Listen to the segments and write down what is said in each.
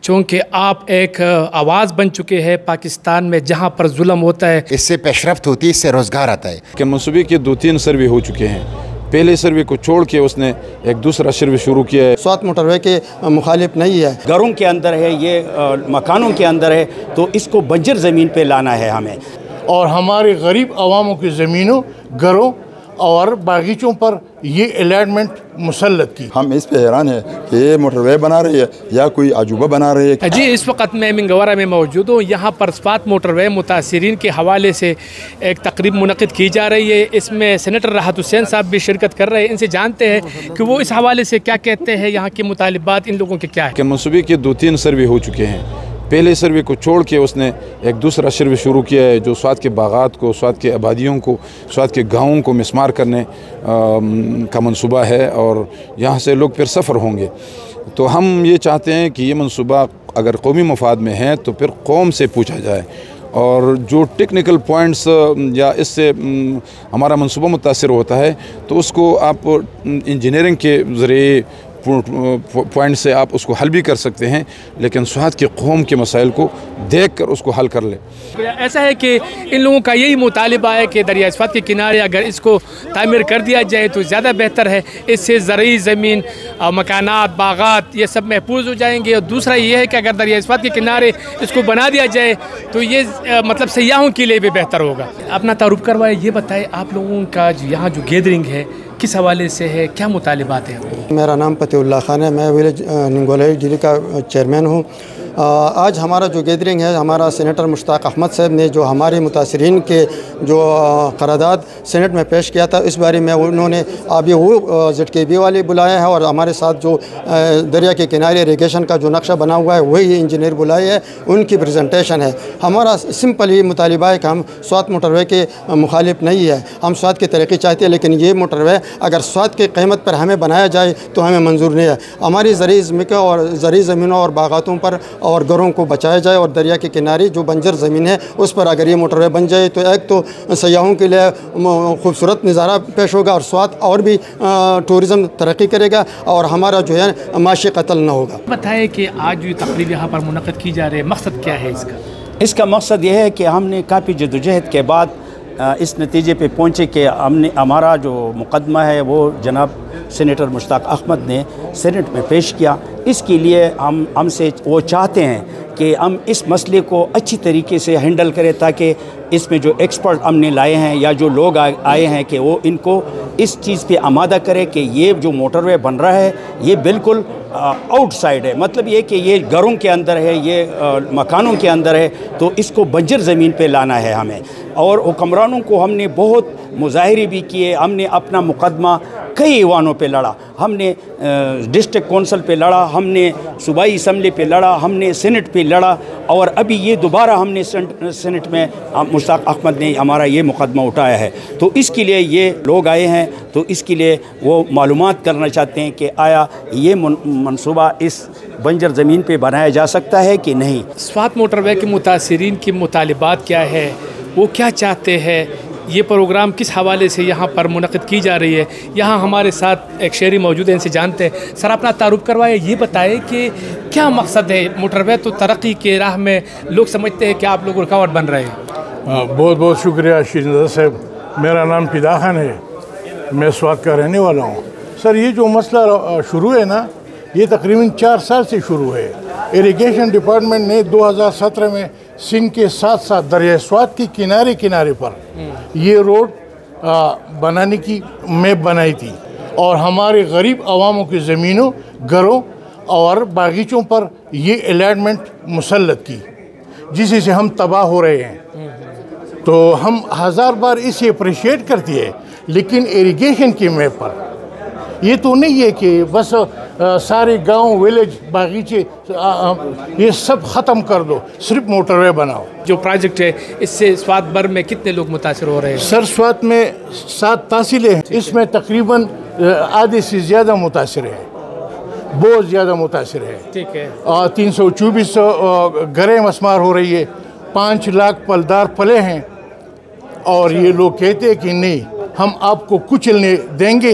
چونکہ آپ ایک آواز بن چکے ہیں پاکستان میں جہاں پر ظلم ہوتا ہے، اس سے پیشرفت ہوتی ہے، اس سے روزگار آتا ہے۔ کہ منصوبے کے 2-3 سروے ہو چکے ہیں، پہلے سروے کو چھوڑ کے اس نے ایک دوسرا سروے شروع کیا ہے۔ سوات موٹر وے کے مخالف نہیں ہے، گھروں کے اندر ہے، یہ مکانوں کے اندر ہے، تو اس کو بنجر زمین پہ لانا ہے ہمیں۔ اور ہمارے غریب عواموں کی زمینوں، گھروں اور باغیچوں پر یہ الائٹمنٹ مسلط کی۔ ہم اس پہ حیران ہیں کہ یہ موٹر وے بنا رہی ہے یا کوئی عجوبہ بنا رہی ہے۔ جی، اس وقت میں منگورہ میں موجود ہوں۔ یہاں پر سوات موٹر وے متاثرین کے حوالے سے ایک تقریب منعقد کی جا رہی ہے۔ اس میں سینیٹر راحت حسین صاحب بھی شرکت کر رہے ہیں۔ ان سے جانتے ہیں کہ وہ اس حوالے سے کیا کہتے ہیں، یہاں کے مطالبات ان لوگوں کے کیا ہیں۔ کہ منصوبے کے 2-3 سروے ہو چکے ہیں، پہلے سروے کو چھوڑ کے اس نے ایک دوسرا سروے شروع کیا ہے جو سوات کے باغات کو، سوات کے آبادیوں کو، سوات کے گاؤں کو مسمار کرنے کا منصوبہ ہے، اور یہاں سے لوگ پھر سفر ہوں گے۔ تو ہم یہ چاہتے ہیں کہ یہ منصوبہ اگر قومی مفاد میں ہے تو پھر قوم سے پوچھا جائے، اور جو ٹیکنیکل پوائنٹس یا اس سے ہمارا منصوبہ متاثر ہوتا ہے تو اس کو آپ انجینئرنگ کے ذریعے پوائنٹ سے آپ اس کو حل بھی کر سکتے ہیں، لیکن سوات کے قوم کے مسائل کو دیکھ کر اس کو حل کر لیں۔ ایسا ہے کہ ان لوگوں کا یہی مطالبہ ہے کہ دریا سوات کے کنارے اگر اس کو تعمیر کر دیا جائے تو زیادہ بہتر ہے، اس سے زرعی زمین، مکانات، باغات یہ سب محفوظ ہو جائیں گے۔ اور دوسرا یہ ہے کہ اگر دریا سوات کے کنارے اس کو بنا دیا جائے تو یہ مطلب سیاحوں کے لیے بھی بہتر ہوگا۔ اپنا تعارف کروائے، یہ بتائیں آپ لوگوں کا یہاں جو گیدرنگ ہے کس حوالے سے ہے، کیا مطالبات ہیں؟ میرا نام فتح اللہ خان ہے، میں ولیج ننگولئی ضلع کا چیئرمین ہوں۔ آج ہمارا جو گیدرنگ ہے، ہمارا سینیٹر مشتاق احمد صاحب نے جو ہمارے متاثرین کے جو قرارداد سینٹ میں پیش کیا تھا، اس بارے میں انہوں نے ابھی وہ ZKB والے بلایا ہے، اور ہمارے ساتھ جو دریا کے کنارے اریگیشن کا جو نقشہ بنا ہوا ہے وہی انجینئر بلائے ہے، ان کی پریزنٹیشن ہے۔ ہمارا سمپل یہ مطالبہ ہے کہ ہم سوات موٹر وے کے مخالف نہیں ہے، ہم سوات کی ترقی چاہتے ہیں، لیکن یہ موٹر وے اگر سوات کی قیمت پر ہمیں بنایا جائے تو ہمیں منظور نہیں ہے۔ ہماری زرعی زمینوں اور باغاتوں پر اور گھروں کو بچایا جائے، اور دریا کے کنارے جو بنجر زمین ہے اس پر اگر یہ موٹر وے بن جائے تو ایک تو سیاحوں کے لیے خوبصورت نظارہ پیش ہوگا، اور سوات اور بھی ٹورزم ترقی کرے گا، اور ہمارا جو ہے معاشی قتل نہ ہوگا۔ بتائیں کہ آج جو تقریب یہاں پر منعقد کی جا رہی ہے، مقصد کیا ہے اس کا؟ اس کا مقصد یہ ہے کہ ہم نے کافی جدوجہد کے بعد اس نتیجے پہ پہنچے کہ ہمارا جو مقدمہ ہے وہ جناب سینیٹر مشتاق احمد نے سینٹ میں پیش کیا۔ اس کے لیے ہم سے وہ چاہتے ہیں کہ ہم اس مسئلے کو اچھی طریقے سے ہینڈل کریں، تاکہ اس میں جو ایکسپرٹ ہم نے لائے ہیں یا جو لوگ آئے ہیں کہ وہ ان کو اس چیز پہ آمادہ کرے کہ یہ جو موٹر وے بن رہا ہے یہ بالکل آؤٹ سائڈ ہے، مطلب یہ کہ یہ گھروں کے اندر ہے، یہ مکانوں کے اندر ہے، تو اس کو بنجر زمین پہ لانا ہے ہمیں۔ اور حکمرانوں کو ہم نے بہت مظاہرے بھی کیے، ہم نے اپنا مقدمہ کئی ایوانوں پہ لڑا، ہم نے ڈسٹرکٹ کونسل پہ لڑا، ہم نے صوبائی اسمبلی پہ لڑا، ہم نے سینٹ پہ لڑا، اور ابھی یہ دوبارہ ہم نے سینٹ میں مشتاق احمد نے ہمارا یہ مقدمہ اٹھایا ہے۔ تو اس کے لیے یہ لوگ آئے ہیں، تو اس کے لیے وہ معلومات کرنا چاہتے ہیں کہ آیا یہ منصوبہ اس بنجر زمین پہ بنایا جا سکتا ہے کہ نہیں۔ سوات موٹر وے کے متاثرین کی مطالبات کیا ہے، وہ کیا چاہتے ہیں، یہ پروگرام کس حوالے سے یہاں پر منعقد کی جا رہی ہے؟ یہاں ہمارے ساتھ ایک شہری موجود ہیں، ان سے جانتے ہیں۔ سر، اپنا تعارف کروائے، یہ بتائیں کہ کیا مقصد ہے؟ موٹر وے تو ترقی کے راہ میں لوگ سمجھتے ہیں کہ آپ لوگ رکاوٹ بن رہے ہیں۔ بہت بہت شکریہ شیرین صاحب، میرا نام فدا خان ہے، میں سوات کا رہنے والا ہوں۔ سر، یہ جو مسئلہ شروع ہے نا، یہ تقریباً 4 سال سے شروع ہے۔ اریگیشن ڈپارٹمنٹ نے 2017 میں سندھ کے ساتھ ساتھ دریا سوات کی کنارے پر یہ روڈ بنانے کی میپ بنائی تھی، اور ہمارے غریب عواموں کی زمینوں، گھروں اور باغیچوں پر یہ الائٹمنٹ مسلط کی، جس سے ہم تباہ ہو رہے ہیں۔ تو ہم 1000 بار اسے اپریشیٹ کرتی ہے، لیکن ایریگیشن کی میپ پر یہ تو نہیں ہے کہ بس سارے گاؤں، ویلیج، باغیچے یہ سب ختم کر دو، صرف موٹر وے بناؤ۔ جو پروجیکٹ ہے اس سے سوات بھر میں کتنے لوگ متاثر ہو رہے ہیں؟ سر، سوات میں 7 تحصیلیں ہیں، اس میں تقریباً آدھے سے زیادہ متاثر ہیں، بہت زیادہ متاثر ہے۔ ٹھیک ہے۔ 324 گھریں مسمار ہو رہی ہے، 5 لاکھ پلدار پلے ہیں، اور یہ لوگ کہتے ہیں کہ نہیں، ہم آپ کو کچلنے دیں گے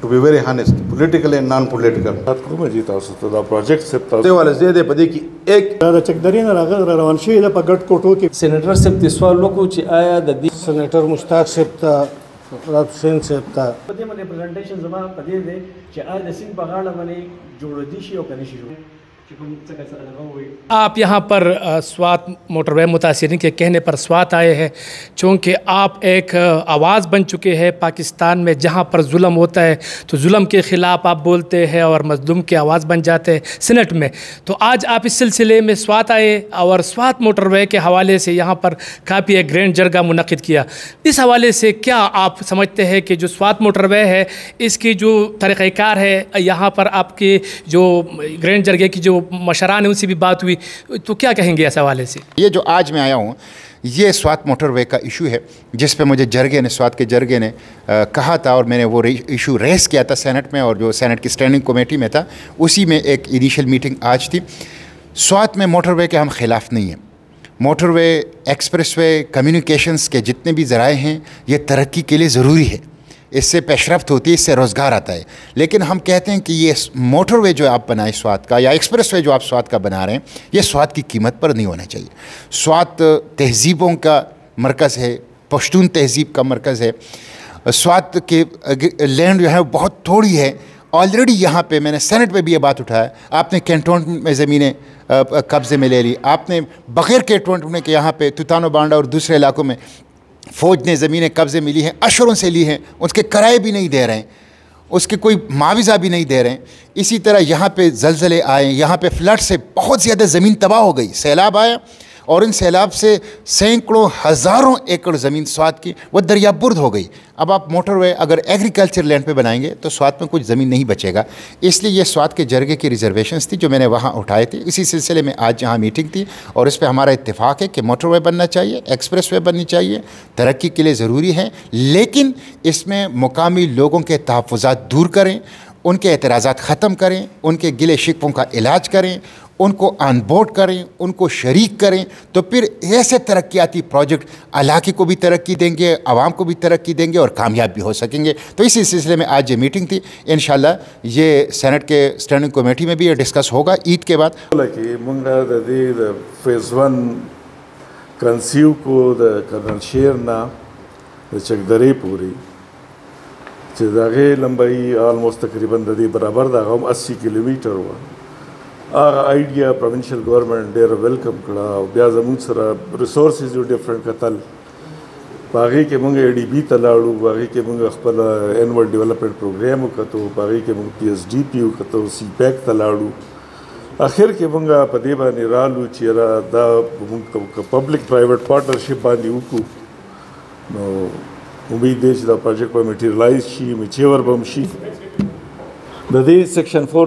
To be very honest, political and non-political. سینیټر صاحب د سوال وکړو چې آیا د دې سینیټر مشتاق صاحب ته رات حسین صاحب ته په دې باندې پریزنټیشن زما په دې دی چې آیا د سیند په غاړه باندې جوړ دي شي او کني شي آپ یہاں پر سوات موٹر وے متاثرین کے کہنے پر سوات آئے ہیں، چونکہ آپ ایک آواز بن چکے ہیں پاکستان میں۔ جہاں پر ظلم ہوتا ہے تو ظلم کے خلاف آپ بولتے ہیں اور مظلوم کی آواز بن جاتے ہیں سینٹ میں۔ تو آج آپ اس سلسلے میں سوات آئے اور سوات موٹر وے کے حوالے سے یہاں پر کافی ایک گرینڈ جرگہ منعقد کیا۔ اس حوالے سے کیا آپ سمجھتے ہیں کہ جو سوات موٹر وے ہے اس کی جو طریقہ کار ہے، یہاں پر آپ کے جو گرینڈ جرگے کی جو مشران ہیں ان سے بھی بات ہوئی، تو کیا کہیں گے اس حوالے سے؟ یہ جو آج میں آیا ہوں یہ سوات موٹر وے کا ایشو ہے، جس پہ مجھے جرگے نے، سوات کے جرگے نے کہا تھا، اور میں نے وہ ایشو ریس کیا تھا سینٹ میں، اور جو سینٹ کی اسٹینڈنگ کمیٹی میں تھا اسی میں ایک انیشیل میٹنگ آج تھی۔ سوات میں موٹر وے کے ہم خلاف نہیں ہیں۔ موٹر وے، ایکسپریس وے، کمیونیکیشنز کے جتنے بھی ذرائع ہیں یہ ترقی کے لیے ضروری ہے، اس سے پیش رفت ہوتی ہے، اس سے روزگار آتا ہے۔ لیکن ہم کہتے ہیں کہ یہ موٹر وے جو آپ بنائیں سوات کا، یا ایکسپریس وے جو آپ سوات کا بنا رہے ہیں، یہ سوات کی قیمت پر نہیں ہونا چاہیے۔ سوات تہذیبوں کا مرکز ہے، پشتون تہذیب کا مرکز ہے۔ سوات کے لینڈ جو ہے وہ بہت تھوڑی ہے۔ آلریڈی یہاں پہ میں نے سینٹ میں بھی یہ بات اٹھایا، آپ نے کینٹونمنٹ میں زمینیں قبضے میں لے لی، آپ نے بغیر کینٹونمنٹ کے یہاں پہ توتانو بانڈا اور دوسرے علاقوں میں فوج نے زمینیں قبضے میں لی ہیں، اشروں سے لی ہیں، اس کے کرائے بھی نہیں دے رہے ہیں، اس کے کوئی معاوضہ بھی نہیں دے رہے ہیں۔ اسی طرح یہاں پہ زلزلے آئے، یہاں پہ فلڈ سے بہت زیادہ زمین تباہ ہو گئی، سیلاب آیا اور ان سیلاب سے سینکڑوں ہزاروں ایکڑ زمین سوات کی وہ دریا برد ہو گئی۔ اب آپ موٹر وے اگر ایگریکلچر لینڈ پہ بنائیں گے تو سوات میں کچھ زمین نہیں بچے گا۔ اس لیے یہ سوات کے جرگے کی ریزرویشنز تھی جو میں نے وہاں اٹھائے تھے۔ اسی سلسلے میں آج یہاں میٹنگ تھی اور اس پہ ہمارا اتفاق ہے کہ موٹر وے بننا چاہیے، ایکسپریس وے بننی چاہیے، ترقی کے لیے ضروری ہے، لیکن اس میں مقامی لوگوں کے تحفظات دور کریں، ان کے اعتراضات ختم کریں، ان کے گلے شکووں کا علاج کریں، ان کو آن بورڈ کریں، ان کو شریک کریں، تو پھر ایسے ترقیاتی پروجیکٹ علاقے کو بھی ترقی دیں گے، عوام کو بھی ترقی دیں گے اور کامیاب بھی ہو سکیں گے۔ تو اسی سلسلے میں آج یہ میٹنگ تھی۔ انشاءاللہ یہ سینٹ کے اسٹینڈنگ کمیٹی میں بھی یہ ڈسکس ہوگا عید کے بعد۔ فیز 1 کنسیو کو د کرنل شیر نا د چکدری پوری چې دغه لمبائی آلموسٹ تقریباً د دې برابر د هغه 80 کیلومیټر و۔ هغه آئیډیا پروینشل گورنمنٹ ډېر ویلکم کړه او بیا زموږ سره ریسورسز یو ډیفرنٹ کتل باغی کې موږ ADB ته لاړو، باغی کې موږ خپل انول ډیولپمنٹ پروګرام وکړو، باغی کې موږ PSDP وکړو، CPEC ته لاړو. اخر کې موږ په دې باندې رالو چې را دا موږ پبلک پرایویټ پارټنرشپ باندې وکړو، نو امید دی چې دا پروجیکټ به میټیریلایز شي، میچور به هم شي. د دې سیکشن 4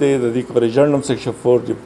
دی، د دې کورجنډم سیکشن 4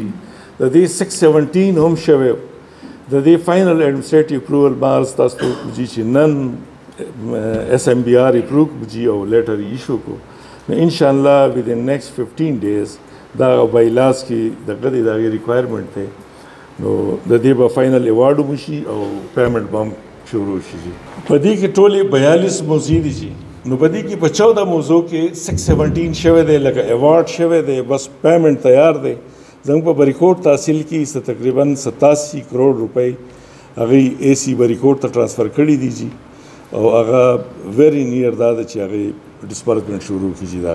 جی، د دې 617 هم شوی، د دې فائنل ایڈمنسټریټیو اپروول بارز تاسو ته جی چې نن SMBR اپروو جی او لیټر ایشو کو. نو ان شاء الله ود ان نیکسٹ 15 ډیز دا بایلاس کې دغه د دغه ریکوایرمنٹ ته نو د دې به فائنل ایوارډ وشي او پیمنٹ بم شروع شي. په دې کې ټولې 42 موضوع دي جی، نو په دې کې په 14 موضوع کې 617 شوی دی، لکه ایوارډ شوی دی، بس پیمنٹ تیار دی. زموږ په بریکوټ تحصیل کې تقریباً 87 کروڑ روپۍ هغه AC بریکوټ ته ټرانسفر کړي دي جی، او هغه ویری نیر دا ده چې هغه ډسبرسمنټ شروع کیږي دا